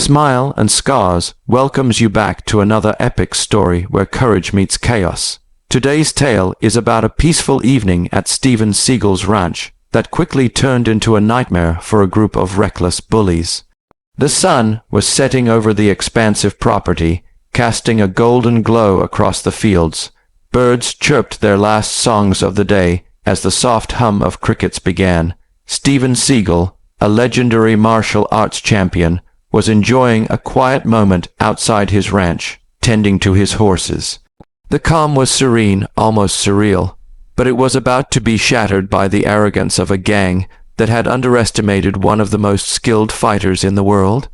Smile and Scars welcomes you back to another epic story where courage meets chaos. Today's tale is about a peaceful evening at Steven Seagal's ranch that quickly turned into a nightmare for a group of reckless bullies. The sun was setting over the expansive property, casting a golden glow across the fields. Birds chirped their last songs of the day as the soft hum of crickets began. Steven Seagal, a legendary martial arts champion, was enjoying a quiet moment outside his ranch, tending to his horses. The calm was serene, almost surreal, but it was about to be shattered by the arrogance of a gang that had underestimated one of the most skilled fighters in the world.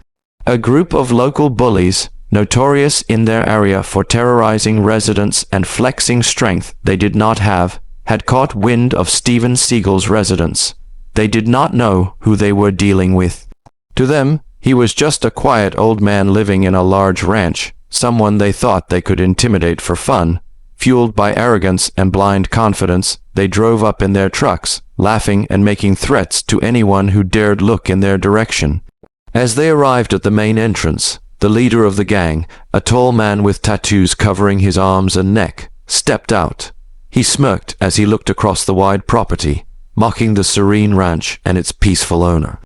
A group of local bullies, notorious in their area for terrorizing residents and flexing strength they did not have, had caught wind of Steven Seagal's residence. They did not know who they were dealing with. To them, he was just a quiet old man living in a large ranch, someone they thought they could intimidate for fun. Fueled by arrogance and blind confidence, they drove up in their trucks, laughing and making threats to anyone who dared look in their direction. As they arrived at the main entrance, the leader of the gang, a tall man with tattoos covering his arms and neck, stepped out. He smirked as he looked across the wide property, mocking the serene ranch and its peaceful owner.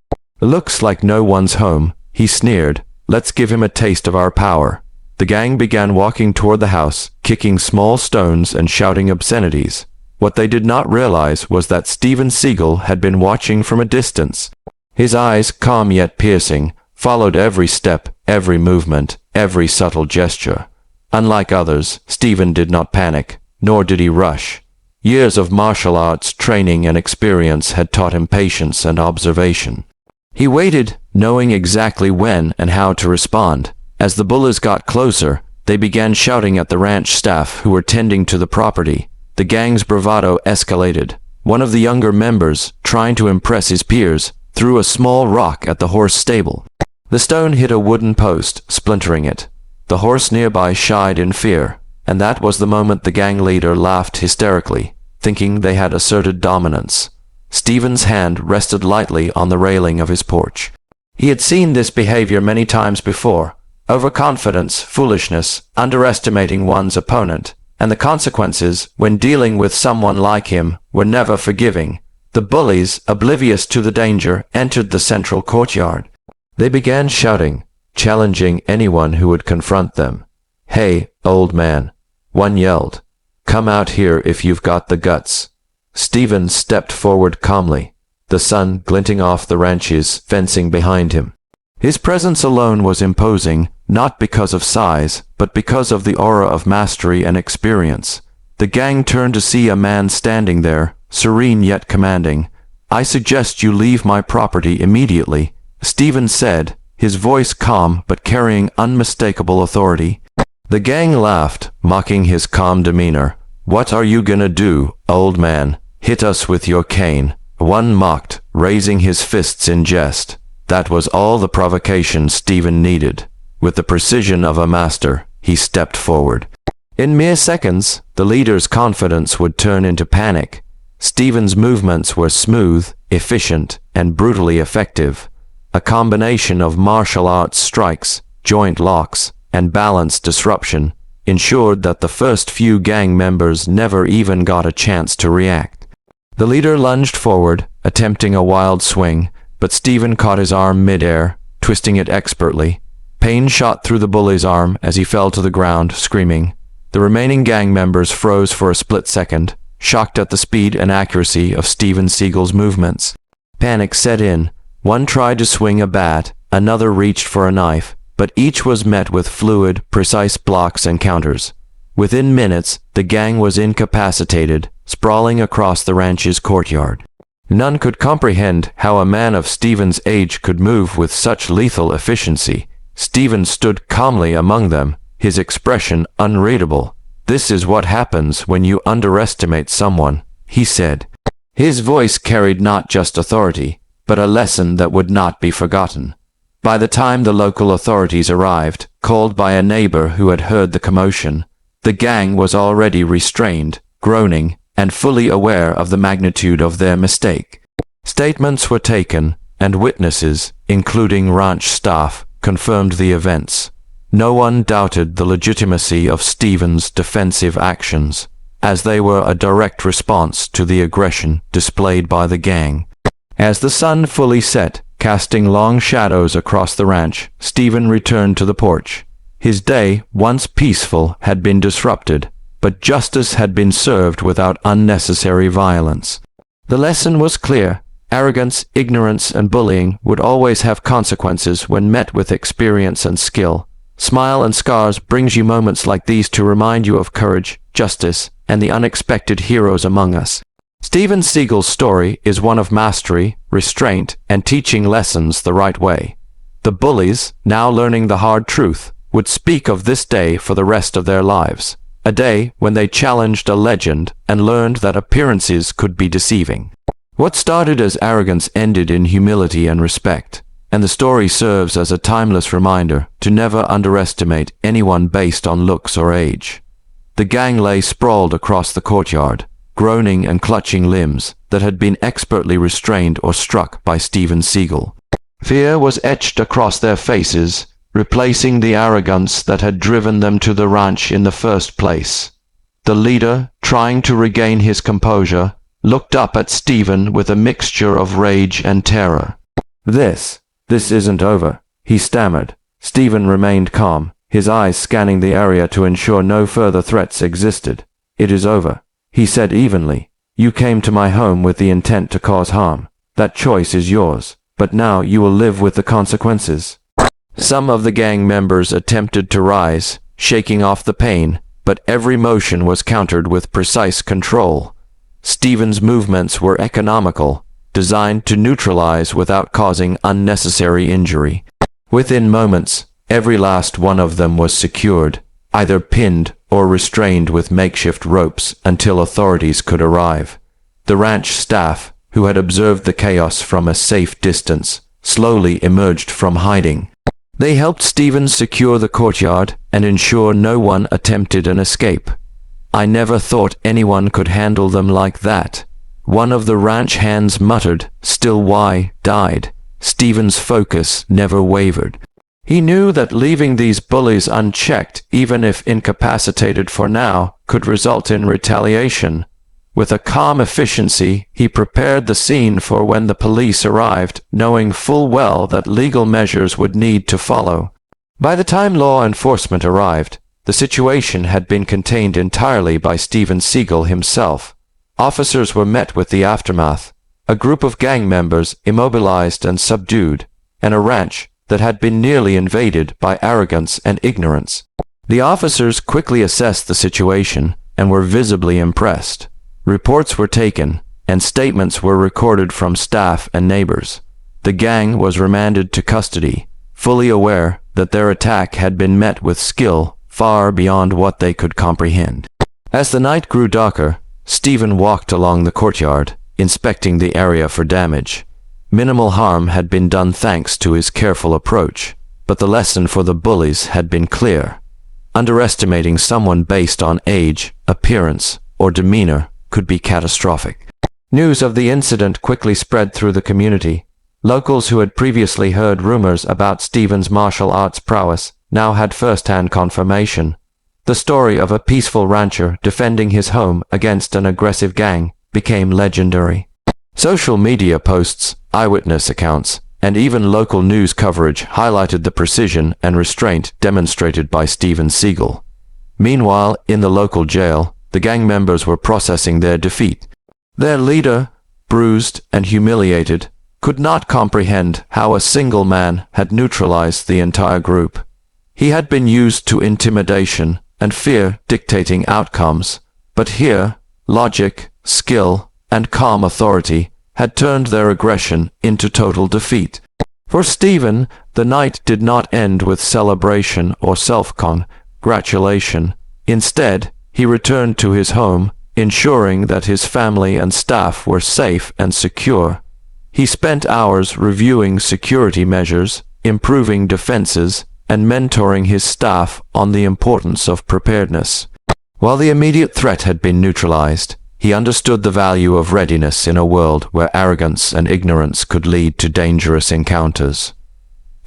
"Looks like no one's home," he sneered. "Let's give him a taste of our power." The gang began walking toward the house, kicking small stones and shouting obscenities. What they did not realize was that Steven Seagal had been watching from a distance. His eyes, calm yet piercing, followed every step, every movement, every subtle gesture. Unlike others, Steven did not panic, nor did he rush. Years of martial arts training and experience had taught him patience and observation. He waited, knowing exactly when and how to respond. As the bullies got closer, they began shouting at the ranch staff who were tending to the property. The gang's bravado escalated. One of the younger members, trying to impress his peers, threw a small rock at the horse stable. The stone hit a wooden post, splintering it. The horse nearby shied in fear, and that was the moment the gang leader laughed hysterically, thinking they had asserted dominance. Steven's hand rested lightly on the railing of his porch. He had seen this behavior many times before. Overconfidence, foolishness, underestimating one's opponent, and the consequences, when dealing with someone like him, were never forgiving. The bullies, oblivious to the danger, entered the central courtyard. They began shouting, challenging anyone who would confront them. "Hey, old man," one yelled. "Come out here if you've got the guts." Steven stepped forward calmly, the sun glinting off the ranch's fencing behind him. His presence alone was imposing, not because of size, but because of the aura of mastery and experience. The gang turned to see a man standing there, serene yet commanding. "I suggest you leave my property immediately," Steven said, his voice calm but carrying unmistakable authority. The gang laughed, mocking his calm demeanor. "What are you gonna do, old man? Hit us with your cane," one mocked, raising his fists in jest. That was all the provocation Steven needed. With the precision of a master, he stepped forward. In mere seconds, the leader's confidence would turn into panic. Steven's movements were smooth, efficient, and brutally effective. A combination of martial arts strikes, joint locks, and balance disruption ensured that the first few gang members never even got a chance to react. The leader lunged forward, attempting a wild swing, but Steven caught his arm mid-air, twisting it expertly. Pain shot through the bully's arm as he fell to the ground, screaming. The remaining gang members froze for a split second, shocked at the speed and accuracy of Steven Seagal's movements. Panic set in. One tried to swing a bat, another reached for a knife, but each was met with fluid, precise blocks and counters. Within minutes, the gang was incapacitated, sprawling across the ranch's courtyard. None could comprehend how a man of Steven's age could move with such lethal efficiency. Steven stood calmly among them, his expression unreadable. "This is what happens when you underestimate someone," he said. His voice carried not just authority, but a lesson that would not be forgotten. By the time the local authorities arrived, called by a neighbor who had heard the commotion, the gang was already restrained, groaning, and fully aware of the magnitude of their mistake. Statements were taken, and witnesses, including ranch staff, confirmed the events. No one doubted the legitimacy of Steven's defensive actions, as they were a direct response to the aggression displayed by the gang. As the sun fully set, casting long shadows across the ranch, Steven returned to the porch. His day, once peaceful, had been disrupted, but justice had been served without unnecessary violence. The lesson was clear. Arrogance, ignorance, and bullying would always have consequences when met with experience and skill. Smile and Scars brings you moments like these to remind you of courage, justice, and the unexpected heroes among us. Steven Seagal's story is one of mastery, restraint, and teaching lessons the right way. The bullies, now learning the hard truth, would speak of this day for the rest of their lives. A day when they challenged a legend and learned that appearances could be deceiving. What started as arrogance ended in humility and respect, and the story serves as a timeless reminder to never underestimate anyone based on looks or age. The gang lay sprawled across the courtyard, groaning and clutching limbs that had been expertly restrained or struck by Steven Seagal. Fear was etched across their faces, replacing the arrogance that had driven them to the ranch in the first place. The leader, trying to regain his composure, looked up at Steven with a mixture of rage and terror. This isn't over," he stammered. Steven remained calm, his eyes scanning the area to ensure no further threats existed. "It is over," he said evenly. "You came to my home with the intent to cause harm. That choice is yours, but now you will live with the consequences." Some of the gang members attempted to rise, shaking off the pain, but every motion was countered with precise control. Steven's movements were economical, designed to neutralize without causing unnecessary injury. Within moments, every last one of them was secured, either pinned or restrained with makeshift ropes until authorities could arrive. The ranch staff, who had observed the chaos from a safe distance, slowly emerged from hiding. They helped Steven secure the courtyard and ensure no one attempted an escape. "I never thought anyone could handle them like that," one of the ranch hands muttered. Still, why died? Steven's focus never wavered. He knew that leaving these bullies unchecked, even if incapacitated for now, could result in retaliation. With a calm efficiency, he prepared the scene for when the police arrived, knowing full well that legal measures would need to follow. By the time law enforcement arrived, the situation had been contained entirely by Steven Seagal himself. Officers were met with the aftermath, a group of gang members immobilized and subdued, and a ranch that had been nearly invaded by arrogance and ignorance. The officers quickly assessed the situation and were visibly impressed. Reports were taken, and statements were recorded from staff and neighbors. The gang was remanded to custody, fully aware that their attack had been met with skill far beyond what they could comprehend. As the night grew darker, Steven walked along the courtyard, inspecting the area for damage. Minimal harm had been done thanks to his careful approach, but the lesson for the bullies had been clear. Underestimating someone based on age, appearance, or demeanor could be catastrophic. News of the incident quickly spread through the community. Locals who had previously heard rumors about Steven's martial arts prowess now had first-hand confirmation. The story of a peaceful rancher defending his home against an aggressive gang became legendary. Social media posts, eyewitness accounts, and even local news coverage highlighted the precision and restraint demonstrated by Steven Seagal. Meanwhile, in the local jail, the gang members were processing their defeat. Their leader, bruised and humiliated, could not comprehend how a single man had neutralized the entire group. He had been used to intimidation and fear dictating outcomes, but here, logic, skill, and calm authority had turned their aggression into total defeat. For Steven, the night did not end with celebration or self-congratulation. Instead, he returned to his home, ensuring that his family and staff were safe and secure. He spent hours reviewing security measures, improving defenses, and mentoring his staff on the importance of preparedness. While the immediate threat had been neutralized, he understood the value of readiness in a world where arrogance and ignorance could lead to dangerous encounters.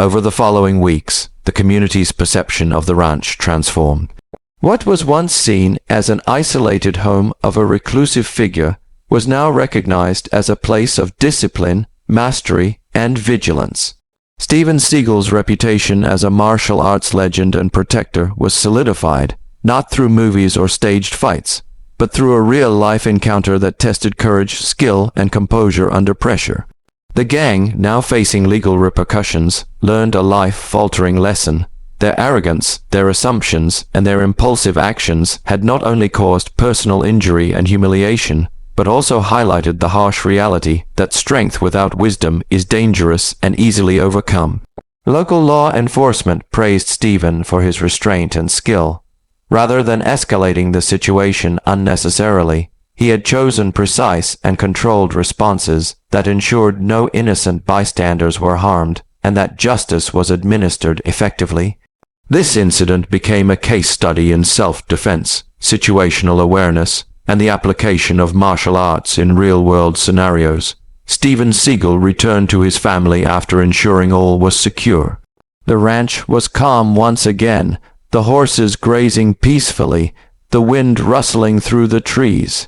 Over the following weeks, the community's perception of the ranch transformed. What was once seen as an isolated home of a reclusive figure was now recognized as a place of discipline, mastery, and vigilance. Steven Seagal's reputation as a martial arts legend and protector was solidified, not through movies or staged fights, but through a real-life encounter that tested courage, skill, and composure under pressure. The gang, now facing legal repercussions, learned a life-altering lesson. Their arrogance, their assumptions, and their impulsive actions had not only caused personal injury and humiliation, but also highlighted the harsh reality that strength without wisdom is dangerous and easily overcome. Local law enforcement praised Steven for his restraint and skill. Rather than escalating the situation unnecessarily, he had chosen precise and controlled responses that ensured no innocent bystanders were harmed and that justice was administered effectively. This incident became a case study in self-defense, situational awareness, and the application of martial arts in real-world scenarios. Steven Seagal returned to his family after ensuring all was secure. The ranch was calm once again, the horses grazing peacefully, the wind rustling through the trees.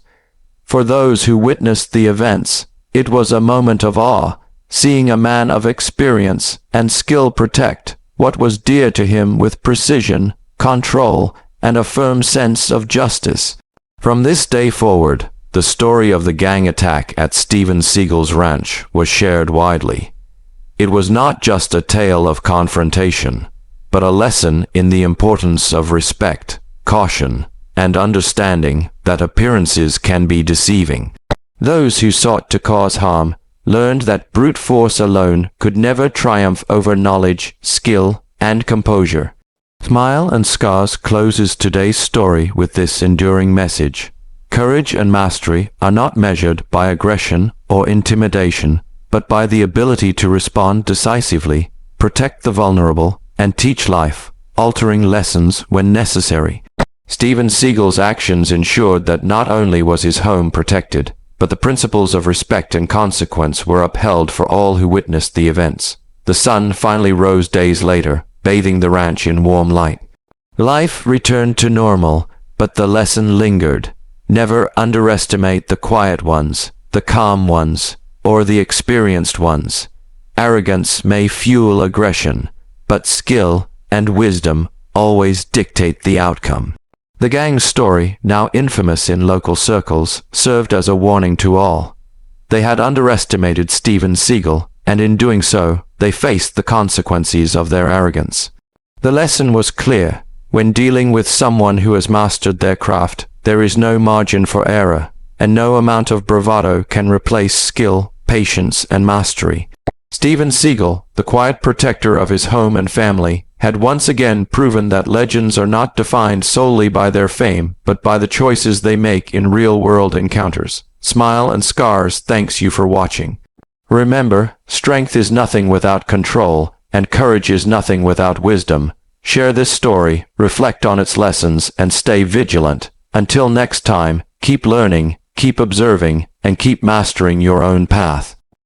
For those who witnessed the events, it was a moment of awe, seeing a man of experience and skill protect what was dear to him with precision, control, and a firm sense of justice. From this day forward, the story of the gang attack at Steven Seagal's ranch was shared widely. It was not just a tale of confrontation, but a lesson in the importance of respect, caution, and understanding that appearances can be deceiving. Those who sought to cause harm learned that brute force alone could never triumph over knowledge, skill, and composure. Smile and Scars closes today's story with this enduring message. Courage and mastery are not measured by aggression or intimidation, but by the ability to respond decisively, protect the vulnerable, and teach life-altering lessons when necessary. Steven Seagal's actions ensured that not only was his home protected, but the principles of respect and consequence were upheld for all who witnessed the events. The sun finally rose days later, bathing the ranch in warm light. Life returned to normal, but the lesson lingered. Never underestimate the quiet ones, the calm ones, or the experienced ones. Arrogance may fuel aggression, but skill and wisdom always dictate the outcome. The gang's story, now infamous in local circles, served as a warning to all. They had underestimated Steven Seagal, and in doing so, they faced the consequences of their arrogance. The lesson was clear. When dealing with someone who has mastered their craft, there is no margin for error, and no amount of bravado can replace skill, patience, and mastery. Steven Seagal, the quiet protector of his home and family, had once again proven that legends are not defined solely by their fame, but by the choices they make in real-world encounters. Smile and Scars thanks you for watching. Remember, strength is nothing without control, and courage is nothing without wisdom. Share this story, reflect on its lessons, and stay vigilant. Until next time, keep learning, keep observing, and keep mastering your own path.